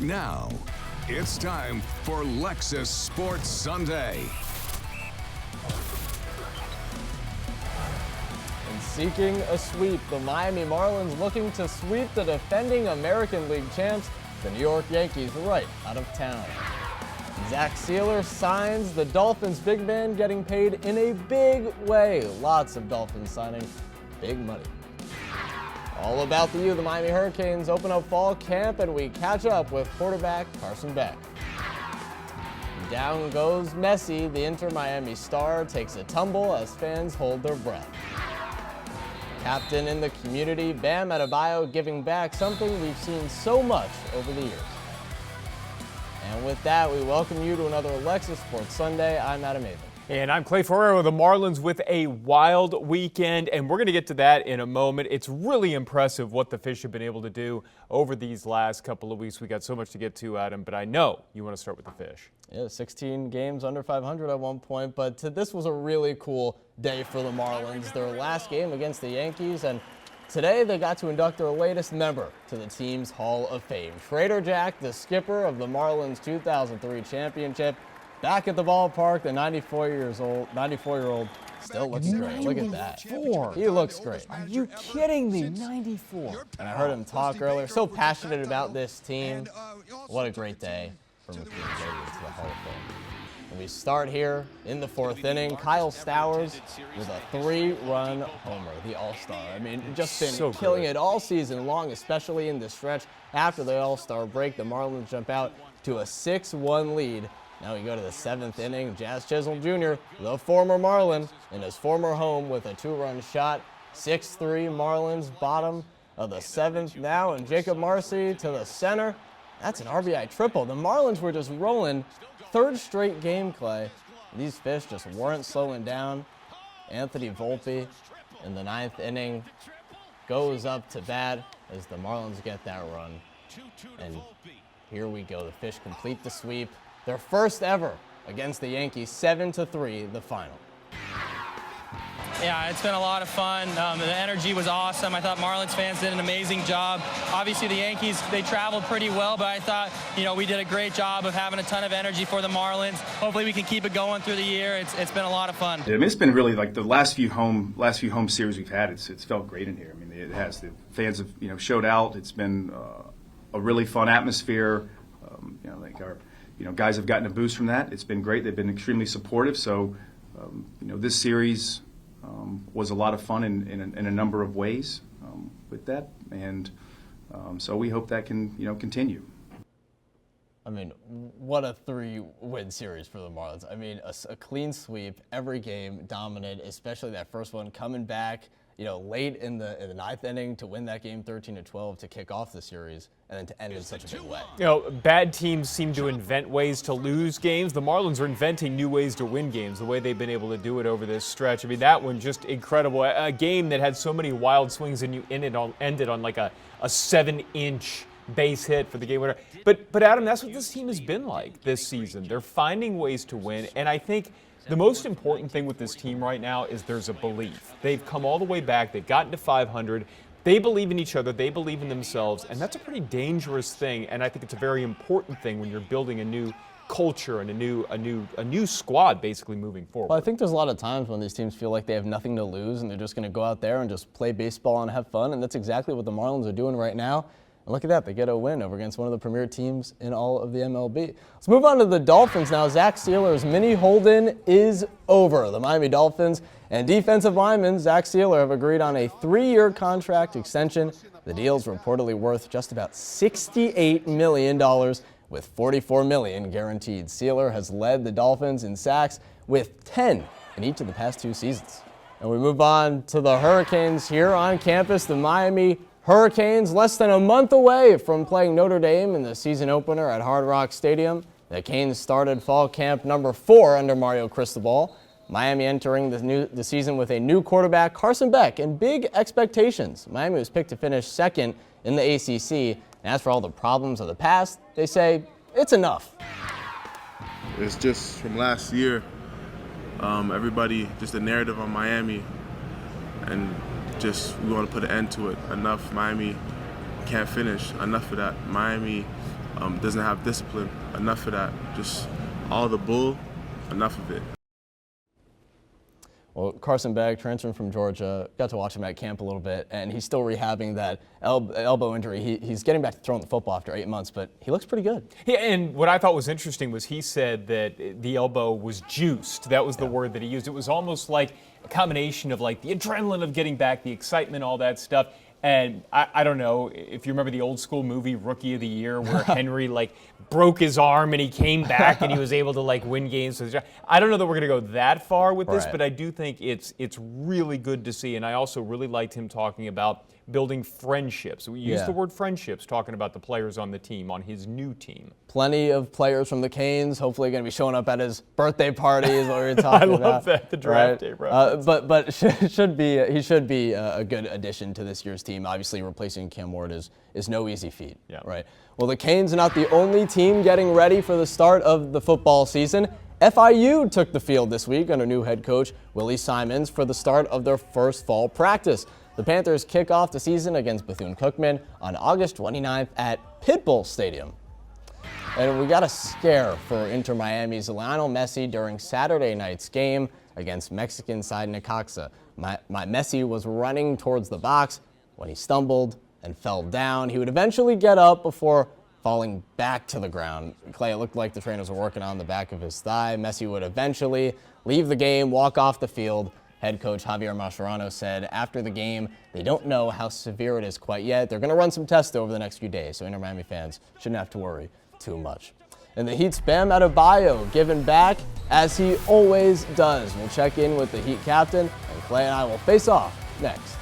Now, it's time for Lexus Sports Sunday. And seeking a sweep, the Miami Marlins looking to sweep the defending American League champs, the New York Yankees, right out of town. Zach Sealer signs, the Dolphins big man getting paid in a big way. Lots of Dolphins signing big money. All about the U, the Miami Hurricanes open up fall camp, and we catch up with quarterback Carson Beck. Down goes Messi, the Inter-Miami star takes a tumble as fans hold their breath. Captain in the community, Bam Adebayo, giving back something we've seen so much over the years. And with that, we welcome you to another Lexus Sports Sunday. I'm Avin. And I'm Clay Ferraro. The Marlins with a wild weekend, and we're going to get to that in a moment. It's really impressive what the Fish have been able to do over these last couple of weeks. We got so much to get to, Adam, but I know you want to start with the Fish. Yeah, 16 games under 500 at one point, but this was a really cool day for the Marlins. Their last game against the Yankees, and today they got to induct their latest member to the team's Hall of Fame. Trader Jack, the skipper of the Marlins 2003 championship, back at the ballpark. The 94-year-old still looks great. Look at that. He looks great. Are you kidding me? 94. And I heard him talk earlier. So passionate about this team. What a great day for McKean getting into the Hall of Fame. And we start here in the fourth inning. Kyle Stowers with a 3-run homer, the All-Star. I mean, just been so killing it all season long, especially in the stretch. After the All-Star break, the Marlins jump out to a 6-1 lead. Now we go to the seventh inning. Jazz Chisholm Jr., the former Marlin, in his former home with a 2-run shot. 6-3 Marlins, bottom of the seventh now, and Jacob Marcy to the center. That's an RBI triple. The Marlins were just rolling. Third straight game, Clay. These Fish just weren't slowing down. Anthony Volpe in the ninth inning goes up to bat as the Marlins get that run. And here we go. The Fish complete the sweep. Their first ever against the Yankees, 7-3, the final. Yeah, it's been a lot of fun. The energy was awesome. I thought Marlins fans did an amazing job. Obviously, the Yankees, they traveled pretty well, but I thought, we did a great job of having a ton of energy for the Marlins. Hopefully, we can keep it going through the year. It's been a lot of fun. I mean, it's been really like the last few home series we've had. It's felt great in here. I mean, it has. The fans have showed out. It's been a really fun atmosphere. I think our guys have gotten a boost from that. It's been great. They've been extremely supportive. So, this series was a lot of fun in a number of ways with that, and so we hope that can continue. I mean, what a 3-win series for the Marlins. I mean, a clean sweep, every game dominant, especially that first one coming back, late in the ninth inning to win that game 13-12 to kick off the series, and then to end in such a big way. Bad teams seem to invent ways to lose games. The Marlins are inventing new ways to win games, the way they've been able to do it over this stretch. I mean, that one just incredible. A game that had so many wild swings, and you ended on like a 7-inch base hit for the game winner. But Adam, that's what this team has been like this season. They're finding ways to win, and I think the most important thing with this team right now is there's a belief. They've come all the way back. They've gotten to 500. They believe in each other. They believe in themselves, and that's a pretty dangerous thing. And I think it's a very important thing when you're building a new culture and a new squad basically moving forward. Well, I think there's a lot of times when these teams feel like they have nothing to lose and they're just going to go out there and just play baseball and have fun, and that's exactly what the Marlins are doing right now. And look at that, they get a win over against one of the premier teams in all of the MLB. Let's move on to the Dolphins now. Zach Sealer's mini hold-in is over. The Miami Dolphins and defensive lineman Zach Sealer have agreed on a 3-year contract extension. The deal's reportedly worth just about $68 million, with $44 million guaranteed. Sealer has led the Dolphins in sacks with 10 in each of the past 2 seasons. And we move on to the Hurricanes here on campus. The Miami Hurricanes less than a month away from playing Notre Dame in the season opener at Hard Rock Stadium. The Canes started fall camp number 4 under Mario Cristobal. Miami entering the season with a new quarterback, Carson Beck, and big expectations. Miami was picked to finish second in the ACC. And as for all the problems of the past, they say it's enough. It's just from last year, everybody, just the narrative on Miami, and we want to put an end to it. Enough. Miami can't finish. Enough of that. Miami doesn't have discipline. Enough of that. Just all the bull, enough of it. Well, Carson Begg, transferring from Georgia, got to watch him at camp a little bit, and he's still rehabbing that elbow injury. He's getting back to throwing the football after 8 months, but he looks pretty good. Yeah, and what I thought was interesting was he said that the elbow was juiced. That was the word that he used. It was almost like a combination of like the adrenaline of getting back, the excitement, all that stuff. And I don't know if you remember the old school movie Rookie of the Year where Henry like broke his arm and he came back and he was able to like win games. I don't know that we're going to go that far with this, but I do think it's really good to see. And I also really liked him talking about building friendships. We used the word friendships talking about the players on the team, on his new team. Plenty of players from the Canes hopefully going to be showing up at his birthday party is what we were talking about. I love that, the draft day reference. But he should be a good addition to this year's team. Obviously replacing Cam Ward is no easy feat, right? Well, the Canes are not the only team getting ready for the start of the football season. FIU took the field this week under new head coach Willie Simons for the start of their first fall practice. The Panthers kick off the season against Bethune-Cookman on August 29th at Pitbull Stadium. And we got a scare for Inter Miami's Lionel Messi during Saturday night's game against Mexican side Necaxa. Messi was running towards the box when he stumbled and fell down. He would eventually get up before falling back to the ground. Clay, it looked like the trainers were working on the back of his thigh. Messi would eventually leave the game, walk off the field. Head coach Javier Mascherano said after the game, they don't know how severe it is quite yet. They're going to run some tests over the next few days, so Inter Miami fans shouldn't have to worry too much. And the Heat's Bam Adebayo giving back as he always does. We'll check in with the Heat captain, and Clay and I will face off next.